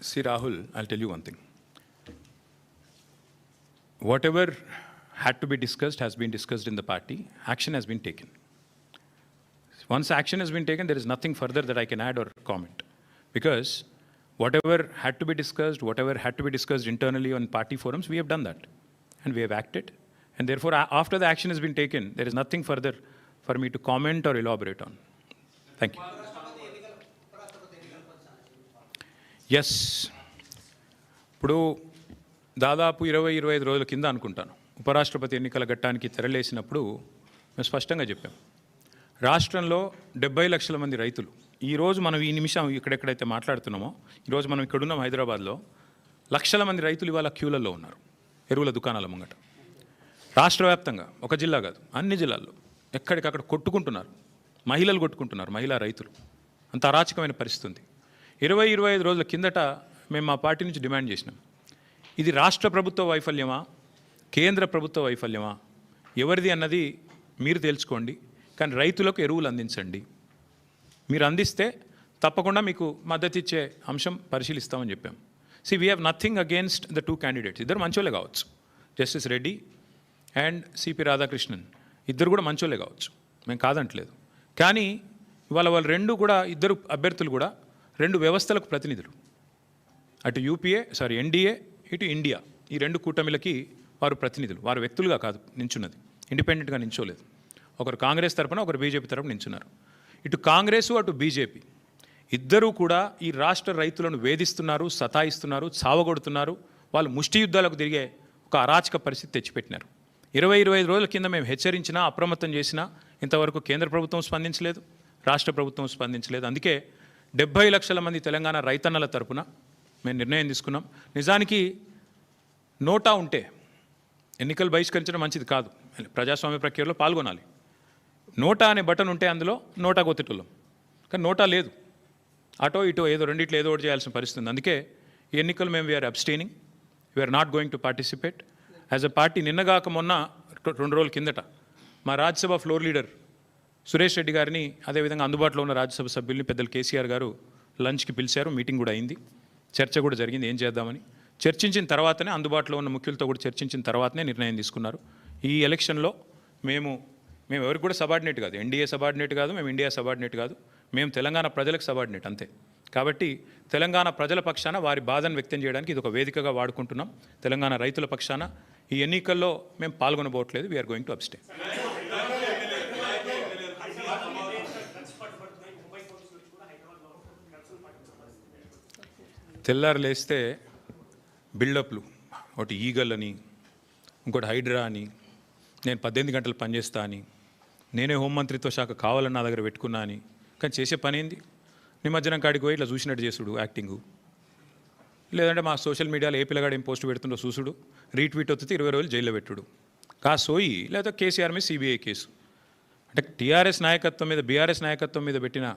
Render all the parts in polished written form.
See, Rahul, I'll tell you one thing. Whatever had to be discussed has been discussed in the party. Action has been taken. Once action has been taken, there is nothing further that I can add or comment. Because whatever had to be discussed, whatever had to be discussed internally on party forums, we have done that. And we have acted. And therefore, after the action has been taken, there is nothing further for me to comment or elaborate on. Thank you. Yes. ఇప్పుడు దాదాపు 20-25 రోజుల కింద అనుకుంటాను ఉపరాష్ట్రపతి ఎన్నికల ఘట్టానికి తెరలేసినప్పుడు మేము స్పష్టంగా చెప్పాం. రాష్ట్రంలో 70 లక్షల మంది రైతులు ఈరోజు మనం ఈ నిమిషం ఇక్కడెక్కడైతే మాట్లాడుతున్నామో ఈరోజు మనం ఇక్కడున్నాం హైదరాబాద్లో లక్షల మంది రైతులు ఇవాళ క్యూలలో ఉన్నారు ఎరువుల దుకాణాల ముంగట. రాష్ట్ర వ్యాప్తంగా ఒక జిల్లా కాదు అన్ని జిల్లాల్లో ఎక్కడికక్కడ కొట్టుకుంటున్నారు, మహిళలు కొట్టుకుంటున్నారు, మహిళా రైతులు. అంత అరాచకమైన పరిస్థితి ఉంది. 20-25 రోజుల కిందట మేము మా పార్టీ నుంచి డిమాండ్ చేసినాం, ఇది రాష్ట్ర ప్రభుత్వ వైఫల్యమా కేంద్ర ప్రభుత్వ వైఫల్యమా ఎవరిది అన్నది మీరు తెలుసుకోండి, కానీ రైతులకు ఎరువులు అందించండి. మీరు అందిస్తే తప్పకుండా మీకు మద్దతు ఇచ్చే అంశం పరిశీలిస్తామని చెప్పాం. We have nothing against the 2 candidates. ఇద్దరు మంచోళ్ళే కావచ్చు, justice Reddy and CP Radhakrishnan ఇద్దరు కూడా మంచోళ్ళే కావచ్చు, మేము కాదంటలేదు. కానీ ఇవాళ వాళ్ళు ఇద్దరు అభ్యర్థులు కూడా 2 వ్యవస్థలకు ప్రతినిధులు. అటు ఎన్డీఏ ఇటు ఇండియా, ఈ 2 కూటమిలకి వారు ప్రతినిధులు. వారు వ్యక్తులుగా కాదు నించున్నది, ఇండిపెండెంట్గా నించోలేదు. ఒకరు కాంగ్రెస్ తరపున ఒకరు బీజేపీ తరపున నించున్నారు. ఇటు కాంగ్రెసు అటు బీజేపీ ఇద్దరూ కూడా ఈ రాష్ట్ర రైతులను వేధిస్తున్నారు, సతాయిస్తున్నారు, చావగొడుతున్నారు. వాళ్ళు ముష్టి యుద్ధాలకు తిరిగే ఒక అరాచక పరిస్థితి తెచ్చిపెట్టినారు. 20-25 రోజుల కింద మేము హెచ్చరించినా అప్రమత్తం చేసినా ఇంతవరకు కేంద్ర ప్రభుత్వం స్పందించలేదు, రాష్ట్ర ప్రభుత్వం స్పందించలేదు. అందుకే 70 లక్షల మంది తెలంగాణ రైతన్నల తరపున మేము నిర్ణయం తీసుకున్నాం. నిజానికి నోటా ఉంటే ఎన్నికలు బహిష్కరించడం మంచిది కాదు, ప్రజాస్వామ్య ప్రక్రియలో పాల్గొనాలి. నోటా అనే బటన్ ఉంటే అందులో నోటా కొత్తటోళ్ళం, కానీ నోటా లేదు. అటో ఇటో ఏదో రెండిట్లో ఏదో ఒకటి చేయాల్సిన పరిస్థితి ఉంది. అందుకే ఈ ఎన్నికలు మేము we are abstaining, we are not going to participate as a party. నిన్నగాక మొన్న 2 రోజుల కిందట మా రాజ్యసభ ఫ్లోర్ లీడర్ సురేష్ రెడ్డి గారిని, అదేవిధంగా అందుబాటులో ఉన్న రాజ్యసభ సభ్యుల్ని పెద్దలు కేసీఆర్ గారు లంచ్కి పిలిచారు. మీటింగ్ కూడా అయింది, చర్చ కూడా జరిగింది ఏం చేద్దామని. చర్చించిన తర్వాతనే అందుబాటులో ఉన్న ముఖ్యులతో కూడా చర్చించిన తర్వాతనే నిర్ణయం తీసుకున్నారు. ఈ ఎలక్షన్లో మేము ఎవరికి కూడా సబార్డినేట్ కాదు, ఎన్డీఏ సబార్డినేట్ కాదు, మేము ఇండియా సబార్డినేట్ కాదు, మేము తెలంగాణ ప్రజలకు సబార్డినేట్ అంతే. కాబట్టి తెలంగాణ ప్రజల పక్షాన వారి బాధను వ్యక్తం చేయడానికి ఇది ఒక వేదికగా వాడుకుంటున్నాం. తెలంగాణ రైతుల పక్షాన ఈ ఎన్నికల్లో మేము పాల్గొనబోట్లేదు, వీఆర్ గోయింగ్ టు అబ్స్టైన్. తెల్లారు లేస్తే బిల్డప్లు, ఒకటి ఈగల్ అని, ఇంకోటి హైడ్రా అని, నేను 18 గంటలు పనిచేస్తా అని, నేనే హోంమంత్రిత్వ శాఖ కావాలని నా దగ్గర పెట్టుకున్నా అని. కానీ చేసే పని ఏంది? నిమజ్జనం కాడికి పోయి ఇట్లా చూసినట్టు చేసుడు యాక్టింగు, లేదంటే మా సోషల్ మీడియాలో ఏ పిల్లగాడు ఏం పోస్ట్ పెడుతుండో చూసుడు, రీట్వీట్ వస్తే 20 రోజులు జైల్లో పెట్టుడు, సోయి లేదా కేసీఆర్ మీద సిబిఐ కేసు. అంటే టీఆర్ఎస్ నాయకత్వం మీద బీఆర్ఎస్ నాయకత్వం మీద పెట్టిన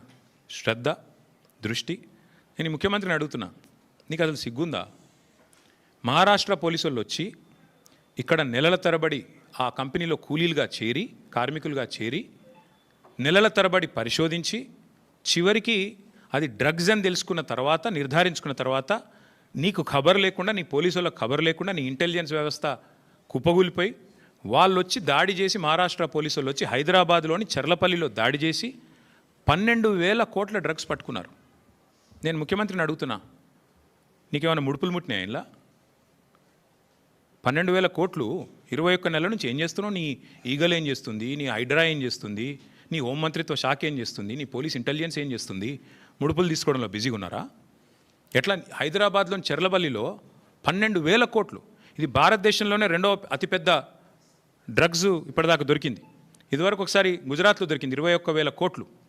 శ్రద్ధ దృష్టి. నేను ముఖ్యమంత్రిని అడుగుతున్నా, నీకు అసలు సిగ్గుందా? మహారాష్ట్ర పోలీసు వాళ్ళు వచ్చి ఇక్కడ నెలల తరబడి ఆ కంపెనీలో కూలీలుగా చేరి, కార్మికులుగా చేరి, నెలల తరబడి పరిశోధించి చివరికి అది డ్రగ్స్ అని తెలుసుకున్న తర్వాత, నిర్ధారించుకున్న తర్వాత, నీకు ఖబర్ లేకుండా, నీ పోలీసు వాళ్ళకి ఖబర్ లేకుండా నీ ఇంటెలిజెన్స్ వ్యవస్థ కుప్పగూలిపోయి వాళ్ళు వచ్చి దాడి చేసి, మహారాష్ట్ర పోలీసు వాళ్ళు వచ్చి హైదరాబాద్లోని చర్లపల్లిలో దాడి చేసి 12,000 కోట్ల డ్రగ్స్ పట్టుకున్నారు. నేను ముఖ్యమంత్రిని అడుగుతున్నా, నీకేమైనా ముడుపులు ముట్టినాయి? ఇలా 12,000 కోట్లు 21 నెలల నుంచి ఏం చేస్తున్నావు? నీ ఈగల్ ఏం చేస్తుంది? నీ హైడ్రా ఏం చేస్తుంది? నీ హోంమంత్రిత్వ శాఖ ఏం చేస్తుంది? నీ పోలీస్ ఇంటెలిజెన్స్ ఏం చేస్తుంది? ముడుపులు తీసుకోవడంలో బిజీగా ఉన్నారా? ఎట్లా? హైదరాబాద్లోని చెర్లపల్లిలో 12,000 కోట్లు. ఇది భారతదేశంలోనే 2వ అతిపెద్ద డ్రగ్స్ ఇప్పటిదాకా దొరికింది. ఇదివరకు ఒకసారి గుజరాత్లో దొరికింది 21,000 కోట్లు.